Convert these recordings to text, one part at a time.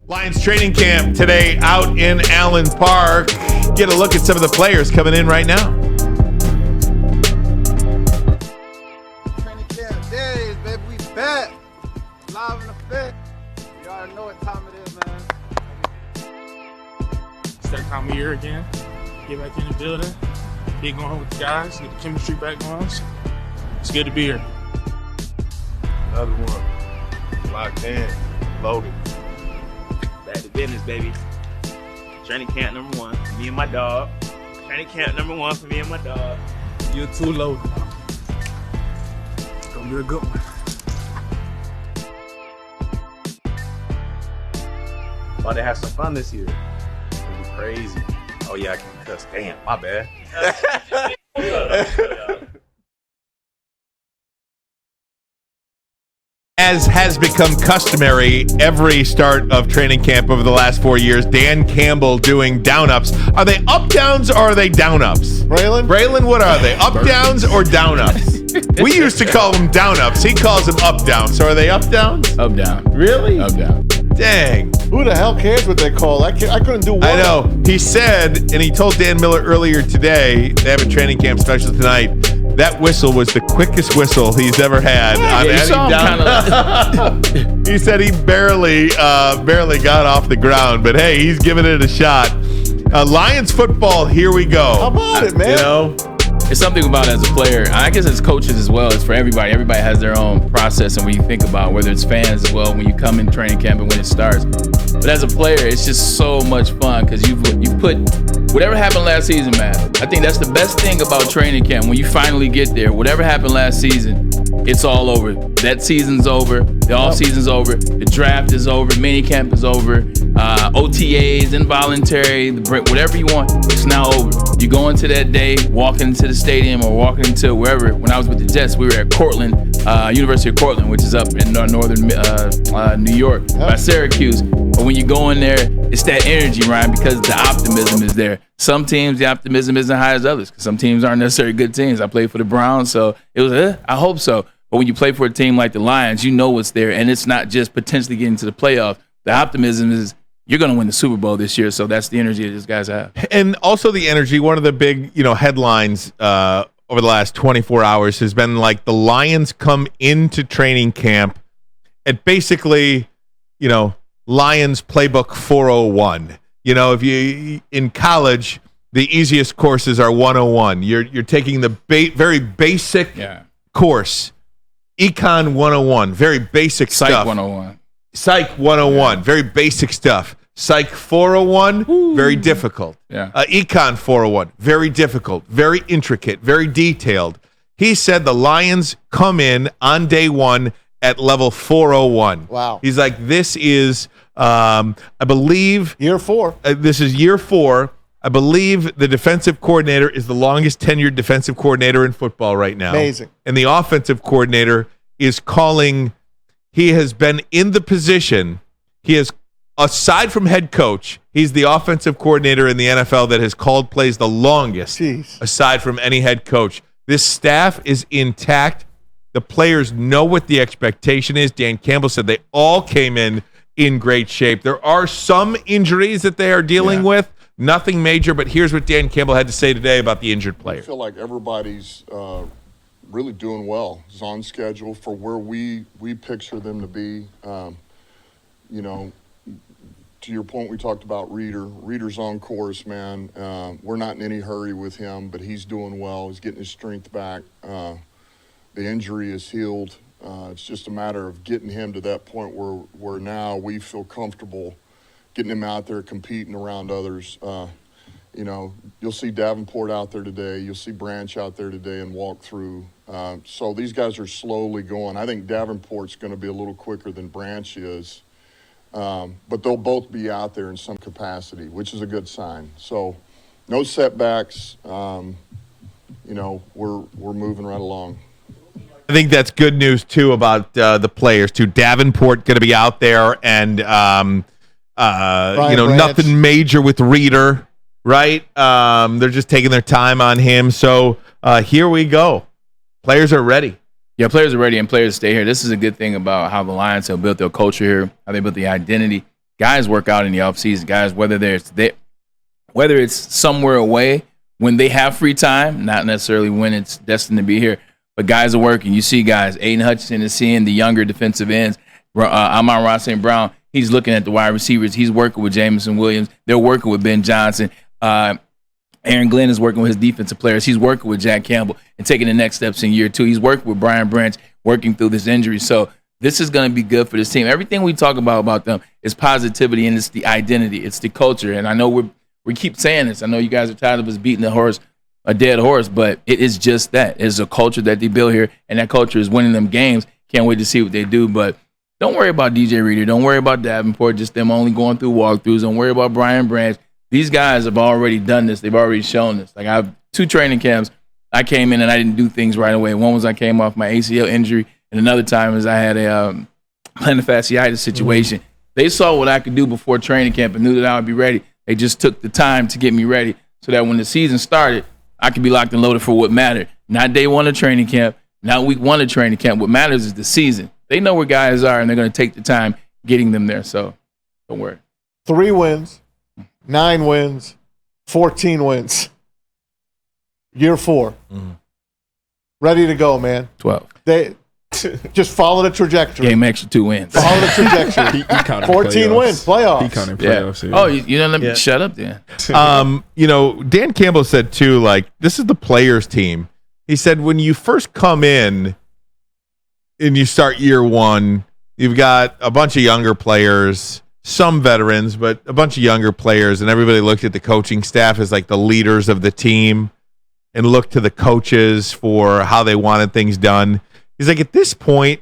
Lions training camp today out in Allen Park. Get a look at some of the players coming in right now. Training camp days, baby. We back. Live in effect. You already know what time it is, man. It's that time of year again. Get back in the building. Get going with the guys. Get the chemistry back going. It's good to be here. Another one. Locked in. Loaded. Back to business, baby. Training camp number one for me and my dog. Training camp number one for me and my dog. You're too loaded. It's gonna be a good one. About to have some fun this year. It's gonna be crazy. Oh yeah, I can cuss. Damn, my bad. As has become customary, every start of training camp over the last 4 years, Dan Campbell doing down-ups. Are they up-downs or are they down-ups? Braylon, what are they? Up-downs or down-ups? We used to call them down-ups. He calls them up-downs. So are they up-downs? Up-down. Really? Up-down. Dang. Who the hell cares what they call? I couldn't do one. I know. He said, and he told Dan Miller earlier today, they have a training camp special tonight, that whistle was the quickest whistle he's ever had. He said he barely got off the ground, but hey, he's giving it a shot. Lions football, here we go. How about it, man? You know, It's something about it as a player. I guess as coaches as well. It's for everybody. Everybody has their own process, and when you think about whether it's fans as well, when you come in training camp and when it starts. But as a player, it's just so much fun because you put whatever happened last season, man. I think that's the best thing about training camp. When you finally get there, whatever happened last season, it's all over. That season's over. The off season's over. The draft is over. Mini camp is over. OTAs, involuntary, whatever you want, it's now over. You go into that day, walking into the stadium or walking into wherever. When I was with the Jets, we were at Cortland, University of Cortland, which is up in northern New York, by Syracuse. But when you go in there, it's that energy, Ryan, because the optimism is there. Some teams, the optimism isn't high as others because some teams aren't necessarily good teams. I played for the Browns, so it was, I hope so. But when you play for a team like the Lions, you know what's there, and it's not just potentially getting to the playoffs. The optimism is you're going to win the Super Bowl this year, so that's the energy that these guys have. and also the energy. One of the big, headlines over the last 24 hours has been like the Lions come into training camp at basically, Lions playbook 401. If you in college, the easiest courses are 101. You're taking the very basic course. Econ 101, very basic Psych stuff. 101. Psych 101, very basic stuff. Psych 401, very difficult. Econ 401, very difficult, very intricate, very detailed. He said the Lions come in on day one at level 401. Wow. He's like, this is, I believe. Year 4. This is year 4. I believe the defensive coordinator is the longest tenured defensive coordinator in football right now. Amazing. And the offensive coordinator is calling. He has been in the position. He has, aside from head coach, he's the offensive coordinator in the NFL that has called plays the longest, aside from any head coach. This staff is intact. The players know what the expectation is. Dan Campbell said they all came in great shape. There are some injuries that they are dealing with. Nothing major, but here's what Dan Campbell had to say today about the injured player. I feel like everybody's really doing well. It's on schedule for where we picture them to be. To your point, we talked about Reader. Reader's on course, man. We're not in any hurry with him, but he's doing well. He's getting his strength back. The injury is healed. It's just a matter of getting him to that point where now we feel comfortable getting him out there competing around others. You'll see Davenport out there today. You'll see Branch out there today and walk through. So these guys are slowly going. I think Davenport's going to be a little quicker than Branch is. But they'll both be out there in some capacity, which is a good sign. So no setbacks. We're moving right along. I think that's good news, too, about the players, too. Davenport going to be out there and nothing major with Reader, right? They're just taking their time on him. So here we go. Players are ready. Yeah, players are ready and players stay here. This is a good thing about how the Lions have built their culture here, how they built the identity. guys work out in the offseason. Guys, whether it's somewhere away when they have free time, not necessarily when it's destined to be here, but guys are working. You see guys. Aiden Hutchinson is seeing the younger defensive ends. Amon-Ra St. Brown, he's looking at the wide receivers. He's working with Jameson Williams. They're working with Ben Johnson. Aaron Glenn is working with his defensive players. He's working with Jack Campbell and taking the next steps in year 2. He's working with Brian Branch, working through this injury. So this is going to be good for this team. Everything we talk about them is positivity, and it's the identity. It's the culture. And I know we keep saying this. I know you guys are tired of us beating a dead horse, but it is just that. It's a culture that they build here, and that culture is winning them games. Can't wait to see what they do. But don't worry about DJ Reader. Don't worry about Davenport, just them only going through walkthroughs. Don't worry about Brian Branch. These guys have already done this. They've already shown this. Like, I have 2 training camps. I came in and I didn't do things right away. One was I came off my ACL injury, and another time is I had a plantar fasciitis situation. They saw what I could do before training camp and knew that I would be ready. They just took the time to get me ready so that when the season started, I could be locked and loaded for what mattered. Not day 1 of training camp, not week 1 of training camp. What matters is the season. They know where guys are, and they're going to take the time getting them there. So don't worry. 3 wins, 9 wins, 14 wins. Year 4. Ready to go, man. 12. They just follow the trajectory. Game extra 2 wins. Follow the trajectory. He counted 14 wins, playoffs. He counted playoffs. Yeah. Oh, you don't let me shut up then. Dan Campbell said too, like, this is the players team. He said when you first come in and you start year 1, you've got a bunch of younger players, some veterans, but a bunch of younger players, and everybody looked at the coaching staff as like the leaders of the team and looked to the coaches for how they wanted things done. He's like, at this point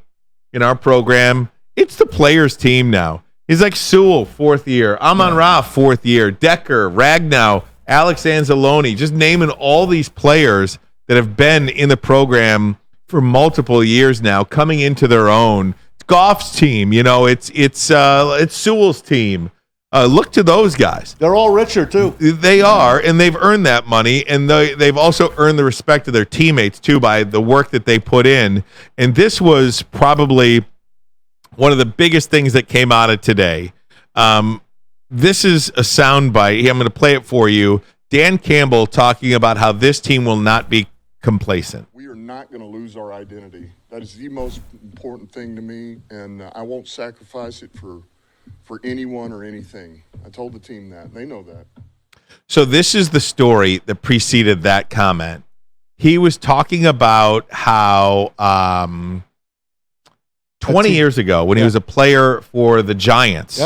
in our program, it's the players team now. He's like Sewell, 4th year, Amon-Ra, 4th year, Decker, Ragnow, Alex Anzalone, just naming all these players that have been in the program for multiple years now, coming into their own. Goff's team, it's Sewell's team. Look to those guys. They're all richer, too. They are, and they've earned that money, and they've also earned the respect of their teammates, too, by the work that they put in. And this was probably one of the biggest things that came out of today. This is a soundbite. I'm going to play it for you. Dan Campbell talking about how this team will not be complacent. We are not going to lose our identity. That is the most important thing to me, and I won't sacrifice it for anyone or anything. I told the team that. They know that. So this is the story that preceded that comment. He was talking about how 20 years ago, when he was a player for the Giants,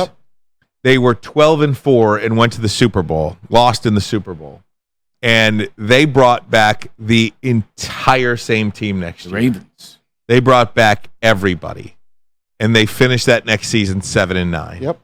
they were 12-4 and went to the Super Bowl, lost in the Super Bowl. And they brought back the entire same team next year. Ravens. They brought back everybody. And they finished that next season 7-9. Yep.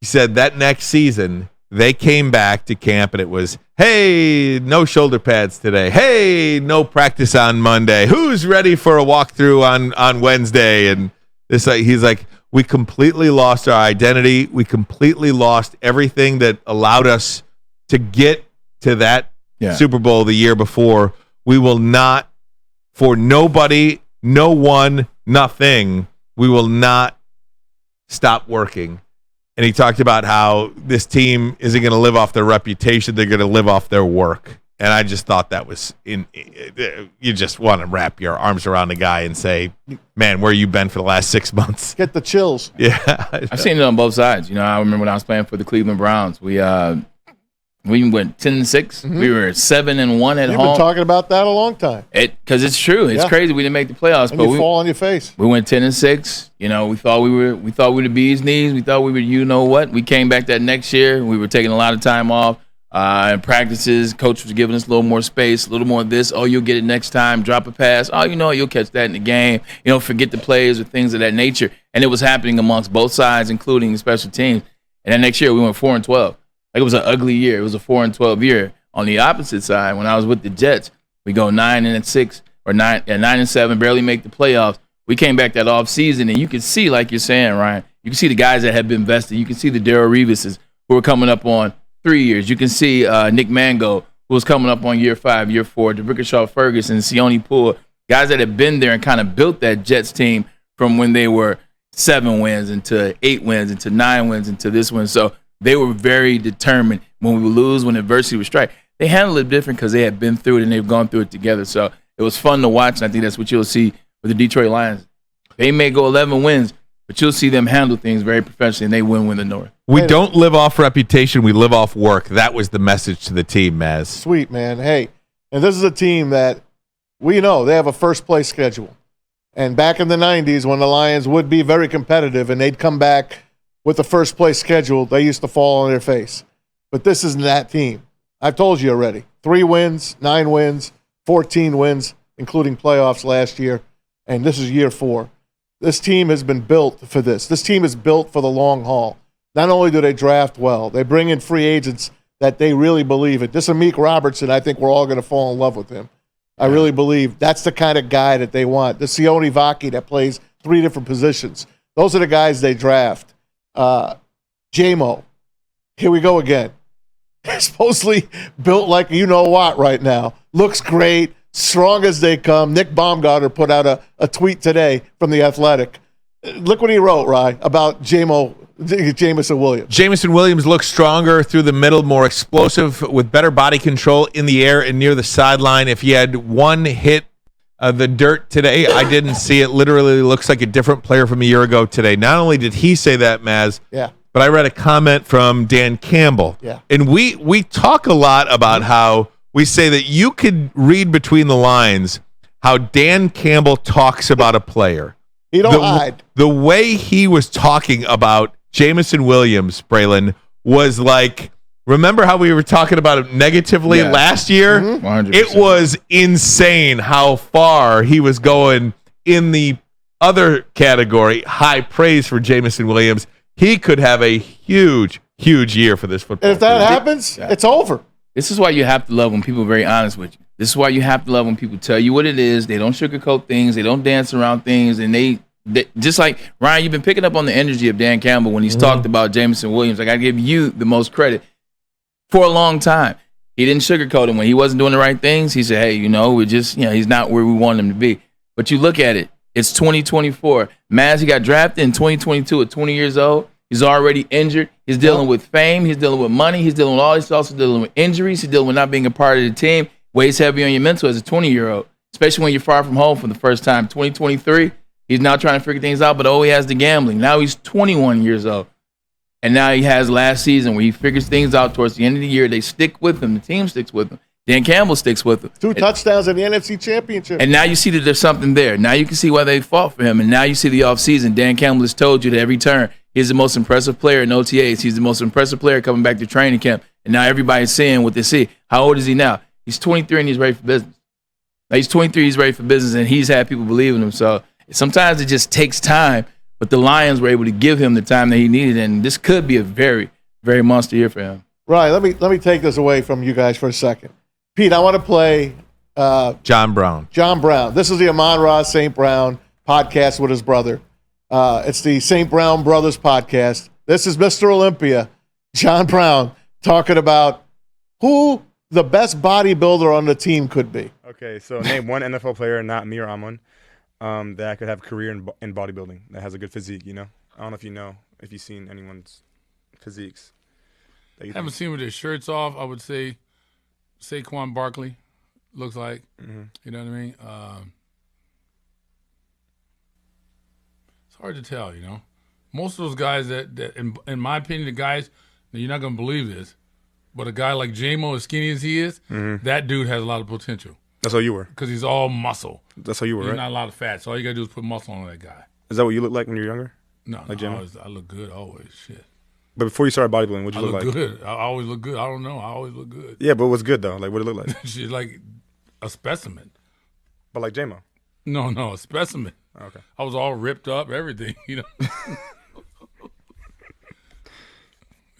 He said that next season, they came back to camp and it was, hey, no shoulder pads today. Hey, no practice on Monday. Who's ready for a walkthrough on Wednesday? And this, he's like, we completely lost our identity. We completely lost everything that allowed us to get to that Super Bowl the year before. We will not, for nobody, no one, nothing, we will not stop working. And he talked about how this team isn't going to live off their reputation. They're going to live off their work. And I just thought that was you just want to wrap your arms around a guy and say, man, where you been for the last 6 months? Get the chills. Yeah. I've seen it on both sides. I remember when I was playing for the Cleveland Browns, we went 10-6. Mm-hmm. We were 7-1 at home. You've been talking about that a long time. Because it's true. It's crazy. We didn't make the playoffs, but you fall on your face. We went 10-6. We thought we were the bee's knees. We thought we were, you know what? We came back that next year. We were taking a lot of time off in practices. Coach was giving us a little more space, a little more of this. Oh, you'll get it next time. Drop a pass. Oh, you'll catch that in the game. Forget the plays or things of that nature. And it was happening amongst both sides, including the special teams. And then next year we went 4-12. Like, it was an ugly year. It was a 4-12 year. On the opposite side, when I was with the Jets, we go 9-6 or 9-7, barely make the playoffs. We came back that off season, and you can see, like you're saying, Ryan, you can see the guys that have been vested. You can see the Darrelle Revises who are coming up on 3 years. You can see Nick Mango, who was coming up on year 5, year 4, DeBrickashaw Ferguson, Sione Poole, guys that have been there and kind of built that Jets team from when they were 7 wins into 8 wins into 9 wins into this one. So they were very determined when we would lose, when adversity would strike. They handled it different because they had been through it and they've gone through it together. So it was fun to watch, and I think that's what you'll see with the Detroit Lions. They may go 11 wins, but you'll see them handle things very professionally, and they win the North. We don't live off reputation. We live off work. That was the message to the team, Maz. Sweet, man. Hey, and this is a team that we know they have a first-place schedule. And back in the 90s, when the Lions would be very competitive and they'd come back with the first-place schedule, they used to fall on their face. But this isn't that team. I've told you already. 3 wins, 9 wins, 14 wins, including playoffs last year, and this is year 4. This team has been built for this. This team is built for the long haul. Not only do they draft well, they bring in free agents that they really believe in. This Amik Robertson, I think we're all going to fall in love with him. I really believe that's the kind of guy that they want. The Sione Vaki that plays 3 different positions. Those are the guys they draft. J-Mo, here we go again. Supposedly built like you-know-what right now. Looks great, strong as they come. Nick Baumgartner put out a tweet today from The Athletic. Look what he wrote, Rye, about Jameson Williams. Jameson Williams looks stronger through the middle, more explosive, with better body control in the air and near the sideline. If he had one hit the dirt today, I didn't see it. Literally looks like a different player from a year ago today. Not only did he say that, Maz, but I read a comment from Dan Campbell. Yeah. And we talk a lot about how we say that you could read between the lines how Dan Campbell talks about a player. He don't hide. The way he was talking about Jameson Williams, Braylon, was like, remember how we were talking about him negatively last year? 100%. It was insane how far he was going in the other category. High praise for Jameson Williams. He could have a huge, huge year for this football And if that team. happens, it's over. This is why you have to love when people are very honest with you. This is why you have to love when people tell you what it is. They don't sugarcoat things. They don't dance around things. And they just like, Ryan, you've been picking up on the energy of Dan Campbell when he's talked about Jameson Williams. I got to give you the most credit. For a long time, he didn't sugarcoat him. When he wasn't doing the right things, he said, hey, we're just, he's not where we want him to be. But you look at it, it's 2024. Maz, he got drafted in 2022 at 20 years old. He's already injured. He's dealing with fame. He's dealing with money. He's dealing with all. He's also dealing with injuries. He's dealing with not being a part of the team. Weighs heavy on your mental as a 20-year-old, especially when you're far from home for the first time. 2023, he's now trying to figure things out, but he has the gambling. Now he's 21 years old. And now he has last season where he figures things out towards the end of the year. They stick with him. The team sticks with him. Dan Campbell sticks with him. 2 touchdowns in the NFC Championship. And now you see that there's something there. Now you can see why they fought for him. And now you see the offseason. Dan Campbell has told you that every turn, he's the most impressive player in OTAs. He's the most impressive player coming back to training camp. And now everybody's seeing what they see. How old is he now? He's 23 and he's ready for business. Now he's 23, he's ready for business, and he's had people believe in him. So sometimes it just takes time. But the Lions were able to give him the time that he needed, and this could be a very, very monster year for him. Right, let me take this away from you guys for a second. Pete, I want to play John Brown. John Brown. This is the Amon-Ra St. Brown podcast with his brother. It's the St. Brown Brothers podcast. This is Mr. Olympia, John Brown, talking about who the best bodybuilder on the team could be. Okay, so name one NFL player, not me or Amon, that could have a career in bodybuilding, that has a good physique, I don't know if you've seen anyone's physiques. I haven't seen with their shirts off. I would say Saquon Barkley looks like. Mm-hmm. You know what I mean? It's hard to tell, Most of those guys that in my opinion, the guys, you're not going to believe this, but a guy like J-Mo, as skinny as he is, that dude has a lot of potential. That's how you were. Because he's all muscle. That's how you were, He's right? not a lot of fat. So all you got to do is put muscle on that guy. Is that what you looked like when you were younger? No, like no I look good always. Shit. But before you started bodybuilding, what'd you look like? I look good. I always look good. I don't know. I always look good. Yeah, but what's good, though? Like, what did it look like? She's like a specimen. But like J-Mo? No, a specimen. Okay. I was all ripped up, everything,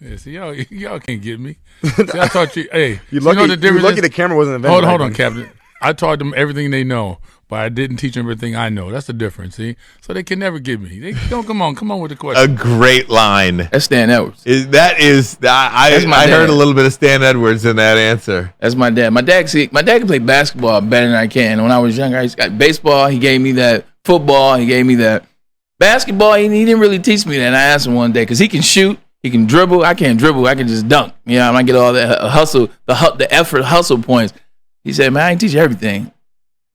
Yeah, see, y'all can't get me. See, I taught you, hey. You're lucky, the difference the camera wasn't invented. Hold on, Captain. I taught them everything they know, but I didn't teach them everything I know. That's the difference, see? So they can never get me. They don't come on with the question. A great line. That's Stan Edwards. I heard a little bit of Stan Edwards in that answer. That's my dad. My dad can play basketball better than I can. When I was younger, I got baseball. He gave me that. Football. He gave me that. Basketball, he didn't really teach me that. And I asked him one day because he can shoot, he can dribble. I can't dribble. I can just dunk. I might get all that hustle, the effort, hustle points. He said, man, I ain't teach you everything.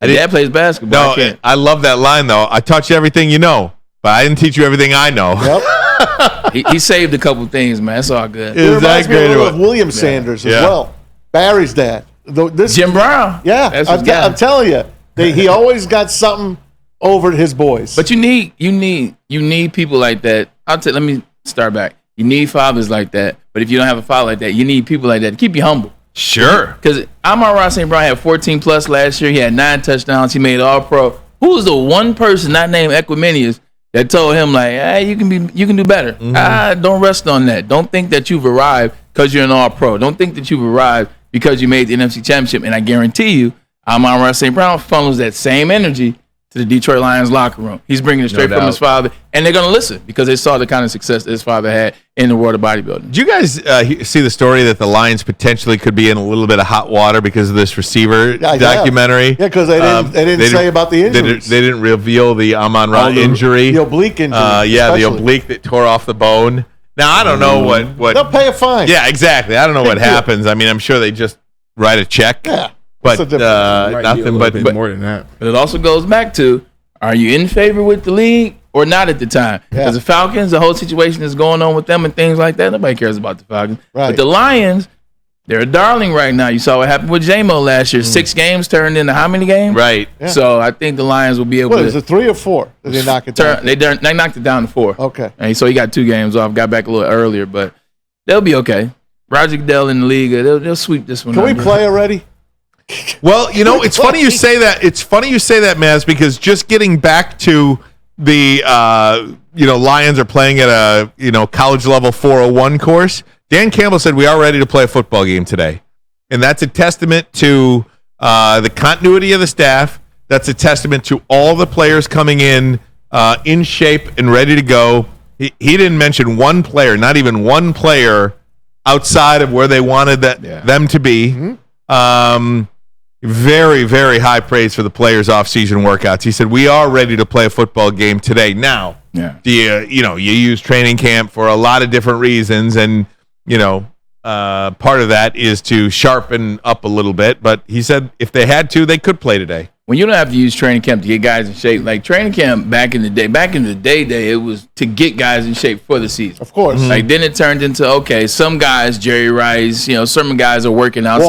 Dad plays basketball. No, I love that line, though. I taught you everything you know, but I didn't teach you everything I know. Yep. he saved a couple things, man. That's all good. It reminds me a little of William Sanders as well. Barry's dad. Jim Brown. Yeah, I'm telling you, he always got something over his boys. But you need people like that. Let me start back. You need fathers like that. But if you don't have a father like that, you need people like that to keep you humble. Sure. Because Amon-Ra St. Brown had 14 plus last year. He had 9 touchdowns. He made All-Pro. Who was the one person not named Equiminius that told him, like, hey, you can do better? Don't rest on that. Don't think that you've arrived because you're an All-Pro. Don't think that you've arrived because you made the NFC Championship. And I guarantee you, Amon-Ra St. Brown funnels that same energy to the Detroit Lions locker room. He's bringing it straight from his father, and they're going to listen because they saw the kind of success that his father had in the world of bodybuilding. Did you guys see the story that the Lions potentially could be in a little bit of hot water because of this receiver documentary? Yeah, because they didn't say about the injuries. They didn't reveal the Amon-Ra injury. The oblique injury. The oblique that tore off the bone. Now, I don't know what... They'll pay a fine. Yeah, exactly. I don't know what happens. I mean, I'm sure they just write a check. Yeah. But nothing but more than that. But it also goes back to, are you in favor with the league or not at the time? Because the Falcons, the whole situation is going on with them and things like that. Nobody cares about the Falcons. Right. But the Lions, they're a darling right now. You saw what happened with J-Mo last year. 6 games turned into how many games? Right. Yeah. So I think the Lions will be able to. Is it 3 or 4? Did they knock it down? They knocked it down to 4. Okay. And so he got 2 games off. Got back a little earlier, but they'll be okay. Roger Goodell in the league, they'll sweep this one. Can we play already? Well, it's funny you say that. It's funny you say that, Maz, because just getting back to the Lions are playing at a college level 401 course. Dan Campbell said we are ready to play a football game today, and that's a testament to the continuity of the staff. That's a testament to all the players coming in shape and ready to go. He didn't mention one player, not even one player outside of where they wanted them to be. Very, very high praise for the players' off-season workouts. He said, we are ready to play a football game today. Now, you use training camp for a lot of different reasons, and, part of that is to sharpen up a little bit. But he said if they had to, they could play today. When you don't have to use training camp to get guys in shape, like training camp back in the day, it was to get guys in shape for the season. Of course. Like then it turned into, okay, some guys, Jerry Rice, some guys are working out.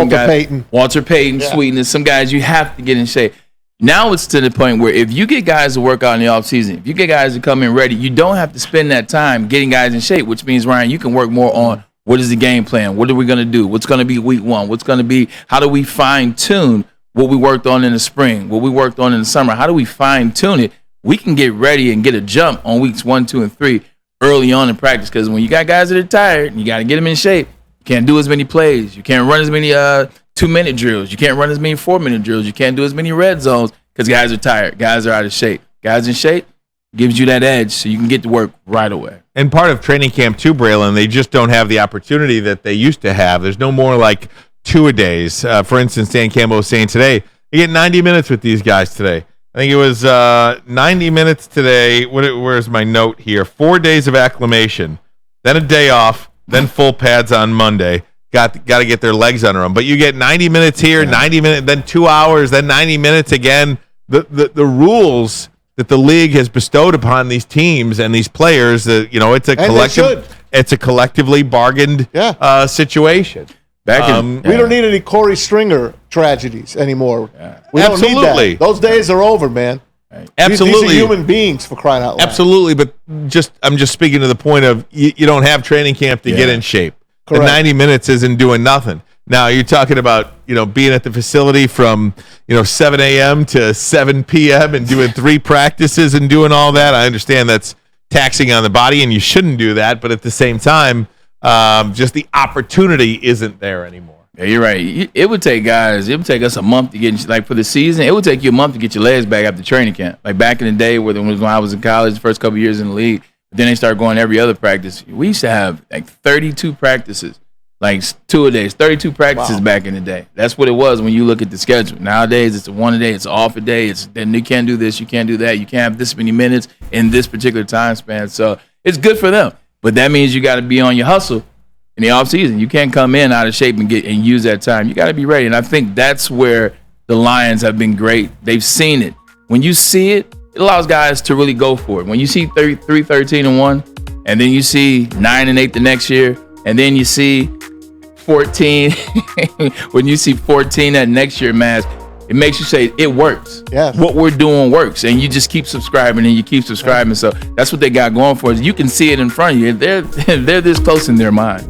Walter Payton, Sweetness, some guys you have to get in shape. Now it's to the point where if you get guys to work out in the offseason, if you get guys to come in ready, you don't have to spend that time getting guys in shape, which means, Ryan, you can work more on what is the game plan? What are we going to do? What's going to be week 1? What's going to be, how do we fine-tune what we worked on in the spring, what we worked on in the summer? How do we fine-tune it? We can get ready and get a jump on weeks 1, 2, and 3 early on in practice, because when you got guys that are tired, you got to get them in shape. You can't do as many plays. You can't run as many 2-minute drills. You can't run as many 4-minute drills. You can't do as many red zones because guys are tired. Guys are out of shape. Guys in shape gives you that edge so you can get to work right away. And part of training camp too, Braylon, they just don't have the opportunity that they used to have. There's no more like 2-a-days. For instance, Dan Campbell was saying today, you get 90 minutes with these guys today. I think it was 90 minutes today. Where's my note here? 4 days of acclimation, then a day off, then full pads on Monday. Got to get their legs under them. But you get 90 minutes here, 90 minutes, then 2 hours, then 90 minutes again. The rules that the league has bestowed upon these teams and these players, it's a collective. It's a collectively bargained situation. We don't need any Corey Stringer tragedies anymore. We don't need that. Those days are over, man. Right. Absolutely. These are human beings, for crying out loud. Absolutely, but I'm just speaking to the point of you don't have training camp to get in shape. Correct. The 90 minutes isn't doing nothing. Now you're talking about being at the facility from 7 a.m. to 7 p.m. and doing 3 practices and doing all that. I understand that's taxing on the body, and you shouldn't do that. But at the same time, just the opportunity isn't there anymore. Yeah, you're right. It would take guys. It would take us a month to get for the season. It would take you a month to get your legs back after training camp. Like back in the day, when I was in college, the first couple of years in the league. Then they started going every other practice. We used to have like 32 practices Like 2 a day, 32 practices back in the day. That's what it was when you look at the schedule. Nowadays, it's a 1 a day, it's off a day. Then you can't do this, you can't do that. You can't have this many minutes in this particular time span. So it's good for them. But that means you got to be on your hustle in the offseason. You can't come in out of shape and use that time. You got to be ready. And I think that's where the Lions have been great. They've seen it. When you see it, it allows guys to really go for it. When you see 13-1, and then you see 9-8 the next year, and then you see 14. When you see 14 that next year, man, it makes you say it works. Yes. What we're doing works, and you just keep subscribing and you keep subscribing. So that's what they got going for us. You can see it in front of you. They're this close in their mind.